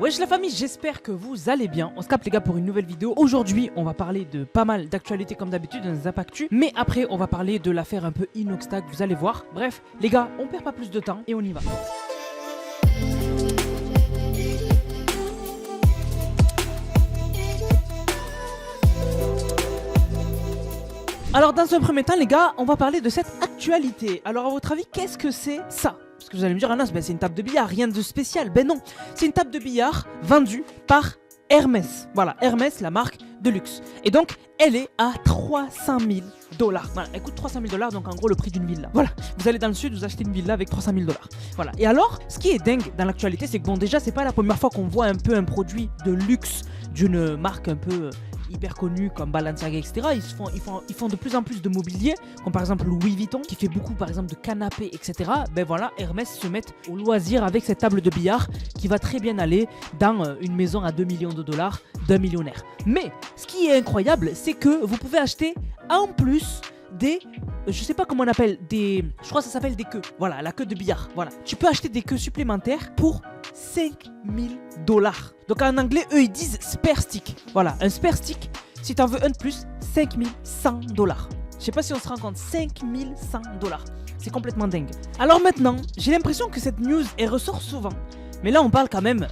Wesh la famille, j'espère que vous allez bien. On se capte les gars pour une nouvelle vidéo. Aujourd'hui on va parler de pas mal d'actualités comme d'habitude dans les Impactus. Mais après on va parler de l'affaire un peu Inoxtag, vous allez voir. Bref les gars, on perd pas plus de temps et on y va. Alors dans un premier temps les gars, on va parler de cette actualité. Alors à votre avis, qu'est-ce que c'est ça? Parce que vous allez me dire, Anas, ben, c'est une table de billard, rien de spécial. Ben non, c'est une table de billard vendue par Hermès. Voilà, Hermès, la marque de luxe. Et donc, elle est à 300 000 $. Voilà, elle coûte 300 000 $, donc en gros le prix d'une villa. Voilà, vous allez dans le sud, vous achetez une villa avec 300 000 $. Voilà, et alors, ce qui est dingue dans l'actualité, c'est que bon, déjà, c'est pas la première fois qu'on voit un peu un produit de luxe d'une marque un peu hyper connus comme Balenciaga, etc. Ils font de plus en plus de mobilier, comme par exemple Louis Vuitton, qui fait beaucoup par exemple de canapés, etc. Ben voilà, Hermès se met au loisir avec cette table de billard qui va très bien aller dans une maison à 2 millions de dollars d'un millionnaire. Mais ce qui est incroyable, c'est que vous pouvez acheter en plus des... je sais pas comment on appelle, des... je crois que ça s'appelle des queues. Voilà, la queue de billard. Voilà. Tu peux acheter des queues supplémentaires pour 5 000 $. Donc en anglais, eux ils disent spare stick. Voilà, un spare stick, si t'en veux un de plus, 5 100 $. Je sais pas si on se rend compte, 5 100 $. C'est complètement dingue. Alors maintenant, j'ai l'impression que cette news, elle ressort souvent. Mais là, on parle quand même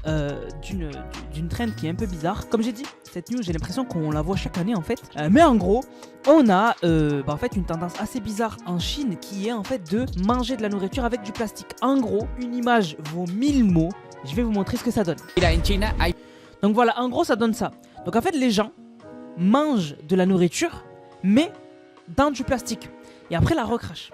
d'une trend qui est un peu bizarre. Comme j'ai dit, cette news, j'ai l'impression qu'on la voit chaque année en fait. Mais en gros, on a en fait une tendance assez bizarre en Chine qui est en fait de manger de la nourriture avec du plastique. En gros, une image vaut 1000 mots. Je vais vous montrer ce que ça donne. Donc voilà, en gros, ça donne ça. Donc en fait, les gens mangent de la nourriture, mais dans du plastique. Et après, la recrachent.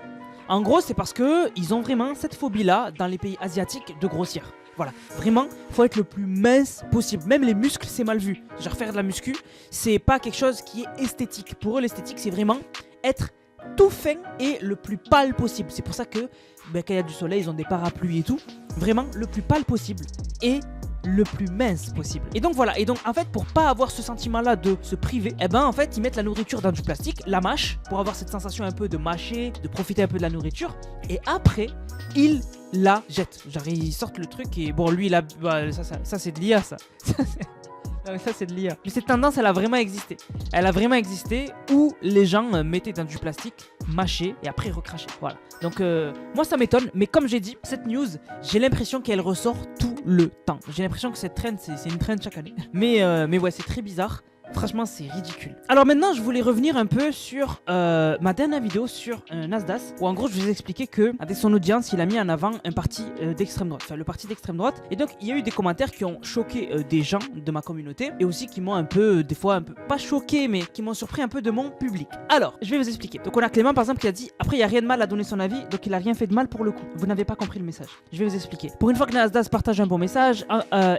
En gros, c'est parce qu'ils ont vraiment cette phobie-là dans les pays asiatiques de grossir. Voilà, vraiment, faut être le plus mince possible. Même les muscles, c'est mal vu. Genre faire de la muscu, c'est pas quelque chose qui est esthétique. Pour eux, l'esthétique, c'est vraiment être tout fin et le plus pâle possible. C'est pour ça que quand il y a du soleil, ils ont des parapluies et tout. Vraiment, le plus pâle possible et le plus mince possible. Et donc voilà, et donc en fait pour pas avoir ce sentiment là de se priver, eh ben en fait ils mettent la nourriture dans du plastique, la mâchent pour avoir cette sensation un peu de mâcher, de profiter un peu de la nourriture, et après ils la jettent. Genre ils sortent le truc et bon lui il a... Bah, ça c'est de l'IA ça. Ça c'est de l'IA. Mais cette tendance elle a vraiment existé. Elle a vraiment existé où les gens mettaient dans du plastique, mâchaient et après recrachaient. Voilà. Donc moi ça m'étonne, mais comme j'ai dit, cette news, j'ai l'impression qu'elle ressort tout le temps. J'ai l'impression que cette trend, c'est une trend chaque année. Mais ouais, c'est très bizarre. Franchement, c'est ridicule. Alors maintenant, je voulais revenir un peu sur ma dernière vidéo sur Nasdaq, où en gros, je vous ai expliqué que avec son audience, il a mis en avant un parti d'extrême droite, enfin le parti d'extrême droite. Et donc, il y a eu des commentaires qui ont choqué des gens de ma communauté, et aussi qui m'ont un peu, des fois, un peu pas choqué, mais qui m'ont surpris un peu de mon public. Alors, je vais vous expliquer. Donc, on a Clément, par exemple, qui a dit, après, il n'y a rien de mal à donner son avis, donc il a rien fait de mal pour le coup. Vous n'avez pas compris le message. Je vais vous expliquer. Pour une fois que Nasdaq partage un bon message,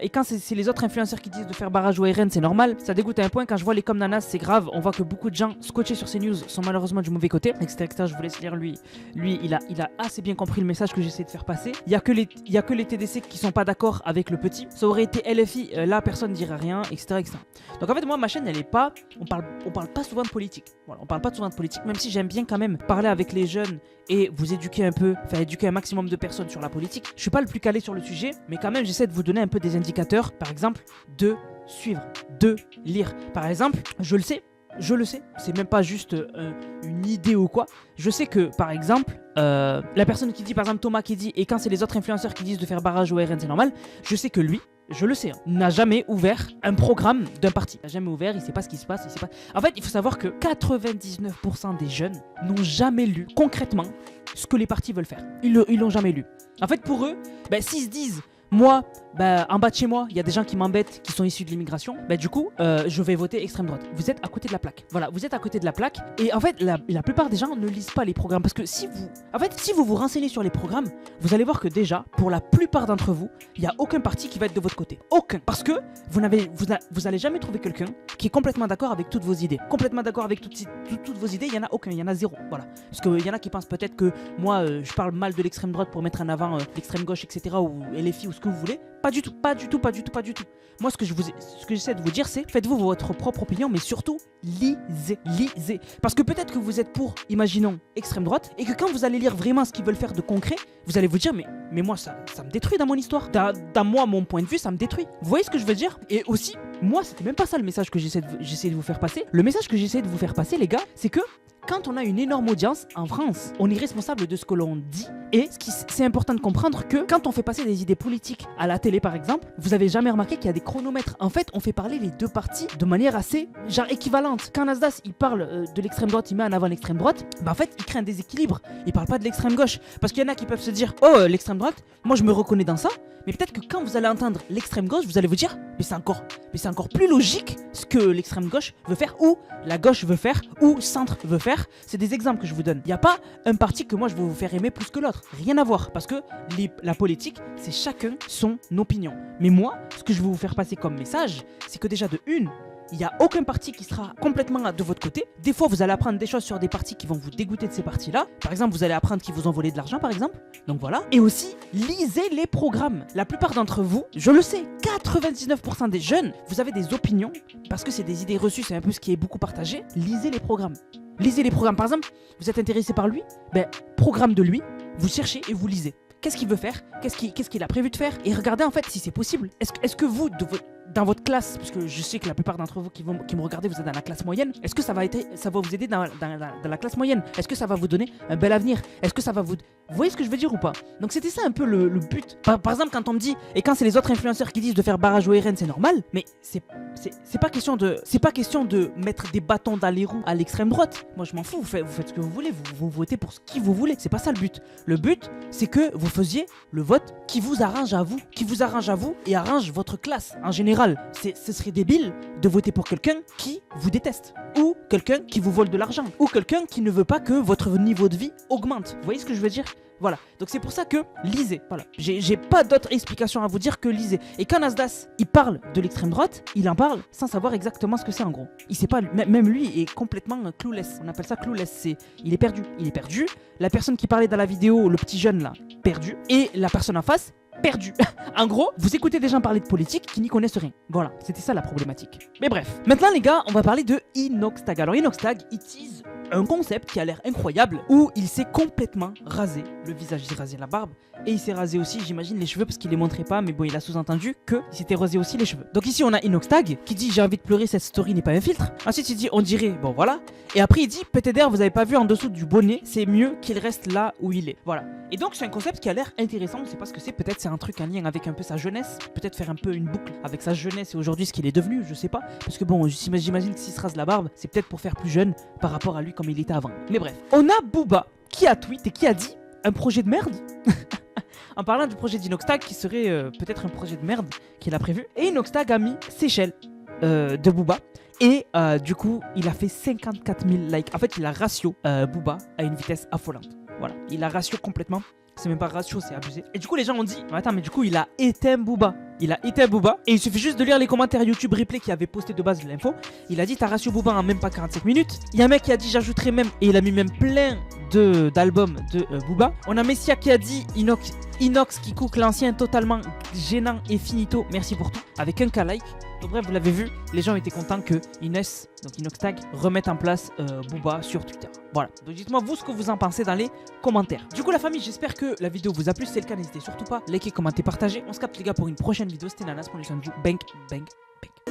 et quand c'est les autres influenceurs qui disent de faire barrage au RN, c'est normal. Ça dégoûte à un point. Quand je vois les com nanas, c'est grave. On voit que beaucoup de gens scotchés sur ces news sont malheureusement du mauvais côté, etc. Je vous laisse lire lui. Lui, il a assez bien compris le message que j'essaie de faire passer. Il y a que les TDC qui sont pas d'accord avec le petit. Ça aurait été LFI, là personne dirait rien, etc., etc. Donc en fait, moi, ma chaîne, elle est pas. On parle pas souvent de politique. Voilà, on parle pas souvent de politique, même si j'aime bien quand même parler avec les jeunes et vous éduquer un peu, faire éduquer un maximum de personnes sur la politique. Je suis pas le plus calé sur le sujet, mais quand même, j'essaie de vous donner un peu des indicateurs, par exemple, de suivre, de lire. Par exemple, je le sais, c'est même pas juste une idée ou quoi. Je sais que, par exemple, la personne qui dit, par exemple Thomas qui dit, et quand c'est les autres influenceurs qui disent de faire barrage au RN, c'est normal, je sais que lui, je le sais, n'a jamais ouvert un programme d'un parti. Il n'a jamais ouvert, il sait pas ce qui se passe, il sait pas... En fait, il faut savoir que 99% des jeunes n'ont jamais lu concrètement ce que les partis veulent faire. Ils l'ont jamais lu. En fait, pour eux, s'ils se disent... Moi, en bas de chez moi, il y a des gens qui m'embêtent, qui sont issus de l'immigration. Du coup, je vais voter extrême droite. Vous êtes à côté de la plaque. Voilà, vous êtes à côté de la plaque. Et en fait, la plupart des gens ne lisent pas les programmes. Parce que si vous vous renseignez sur les programmes, vous allez voir que déjà, pour la plupart d'entre vous, il n'y a aucun parti qui va être de votre côté. Aucun. Parce que vous allez jamais trouver quelqu'un qui est complètement d'accord avec toutes vos idées. Complètement d'accord avec toutes vos idées, il n'y en a aucun. Il y en a zéro. Voilà. Parce qu'il y en a qui pensent peut-être que moi, je parle mal de l'extrême droite pour mettre en avant l'extrême gauche, etc. ou LFI ou ce que vous voulez. Pas du tout, pas du tout, pas du tout, pas du tout. Moi, ce que j'essaie de vous dire, c'est faites-vous votre propre opinion, mais surtout, lisez. Parce que peut-être que vous êtes pour, imaginons, extrême droite, et que quand vous allez lire vraiment ce qu'ils veulent faire de concret, vous allez vous dire, mais moi, ça me détruit dans mon histoire. Dans moi, mon point de vue, ça me détruit. Vous voyez ce que je veux dire? Et aussi, moi, c'était même pas ça le message que j'essaie de vous faire passer. Le message que j'essaie de vous faire passer, les gars, c'est que quand on a une énorme audience en France, on est responsable de ce que l'on dit. Et c'est important de comprendre que quand on fait passer des idées politiques à la télé par exemple, vous avez jamais remarqué qu'il y a des chronomètres. En fait, on fait parler les deux parties de manière assez équivalente. Quand Nasdaq il parle de l'extrême droite, il met en avant l'extrême droite, bah en fait il crée un déséquilibre. Il parle pas de l'extrême gauche. Parce qu'il y en a qui peuvent se dire, oh l'extrême droite, moi je me reconnais dans ça. Mais peut-être que quand vous allez entendre l'extrême gauche, vous allez vous dire, mais c'est encore plus logique ce que l'extrême gauche veut faire, ou la gauche veut faire, ou centre veut faire. C'est des exemples que je vous donne. Il n'y a pas un parti que moi je vais vous faire aimer plus que l'autre. Rien à voir. Parce que la politique, c'est chacun son opinion. Mais moi, ce que je vais vous faire passer comme message, c'est que déjà de une, il n'y a aucun parti qui sera complètement de votre côté. Des fois, vous allez apprendre des choses sur des partis qui vont vous dégoûter de ces partis-là. Par exemple, vous allez apprendre qu'ils vous ont volé de l'argent, par exemple. Donc voilà. Et aussi, lisez les programmes. La plupart d'entre vous, je le sais, 99% des jeunes, vous avez des opinions, parce que c'est des idées reçues, c'est un peu ce qui est beaucoup partagé. Lisez les programmes. Lisez les programmes. Par exemple, vous êtes intéressé par lui, programme de lui, vous cherchez et vous lisez. Qu'est-ce qu'il veut faire? Qu'est-ce qu'il a prévu de faire? Et regardez en fait si c'est possible. Est-ce que vous, dans votre classe, parce que je sais que la plupart d'entre vous qui me regardez, vous êtes dans la classe moyenne, est-ce que ça va vous aider dans la classe moyenne? Est-ce que ça va vous donner un bel avenir? Est-ce que ça va vous voyez ce que je veux dire ou pas? Donc c'était ça un peu le but. Par exemple, quand on me dit, et quand c'est les autres influenceurs qui disent de faire barrage au RN, c'est normal, mais c'est pas question de mettre des bâtons dans les roues à l'extrême droite. Moi je m'en fous, vous faites ce que vous voulez, vous votez pour ce qui vous voulez. C'est pas ça le but. Le but, c'est que vous faisiez le vote qui vous arrange à vous, et arrange votre classe en général. Ce serait débile de voter pour quelqu'un qui vous déteste, ou quelqu'un qui vous vole de l'argent, ou quelqu'un qui ne veut pas que votre niveau de vie augmente. Vous voyez ce que je veux dire? Voilà, donc c'est pour ça que lisez. Voilà, j'ai pas d'autre explication à vous dire que lisez. Et quand Nasdaq il parle de l'extrême droite, il en parle sans savoir exactement ce que c'est en gros. Il sait pas, même lui est complètement clueless. On appelle ça clueless. Il est perdu. La personne qui parlait dans la vidéo, le petit jeune là, perdu. Et la personne en face, perdu. En gros, vous écoutez des gens parler de politique qui n'y connaissent rien. Voilà, c'était ça la problématique. Mais bref, maintenant les gars, on va parler de Inoxtag. Alors Inoxtag, il tease un concept qui a l'air incroyable où il s'est complètement rasé le visage, il s'est rasé la barbe et il s'est rasé aussi, j'imagine, les cheveux parce qu'il les montrait pas, mais bon, il a sous-entendu qu'il s'était rasé aussi les cheveux. Donc ici on a Inoxtag qui dit j'ai envie de pleurer, cette story n'est pas un filtre. Ensuite il dit on dirait, bon voilà. Et après il dit peut-être vous avez pas vu en dessous du bonnet, c'est mieux qu'il reste là où il est. Voilà. Et donc c'est un concept qui a l'air intéressant, on sait pas ce que c'est, peut-être c'est un truc en lien avec un peu sa jeunesse, peut-être faire un peu une boucle avec sa jeunesse et aujourd'hui ce qu'il est devenu, je sais pas. Parce que bon, j'imagine que s'il se rase la barbe, c'est peut-être pour faire plus jeune par rapport à lui comme il était avant. Mais bref, on a Booba qui a tweet et qui a dit un projet de merde. En parlant du projet d'Inoxtag qui serait peut-être un projet de merde qu'il a prévu. Et Inoxtag a mis Seychelles de Booba. Et du coup, il a fait 54 000 likes. En fait, il a ratio Booba à une vitesse affolante. Voilà, il a ratio complètement. C'est même pas ratio, c'est abusé. Et du coup, les gens ont dit, attends, mais du coup, il a éteint Booba. Il a éteint Booba. Et il suffit juste de lire les commentaires YouTube replay qui avait posté de base de l'info. Il a dit, t'as ratio Booba en même pas 45 minutes. Il y a un mec qui a dit, j'ajouterai même. Et il a mis même plein d'albums de Booba. On a Messia qui a dit, Inox qui cook l'ancien totalement gênant et finito. Merci pour tout. Avec un K like. Donc bref, vous l'avez vu, les gens étaient contents que Inoxtag remette en place Booba sur Twitter. Voilà, donc dites-moi vous ce que vous en pensez dans les commentaires. Du coup la famille, j'espère que la vidéo vous a plu. Si c'est le cas, n'hésitez surtout pas à liker, commenter, partager. On se capte les gars pour une prochaine vidéo. C'était Nanas, prenez soin de vous. Bang, bang, bang.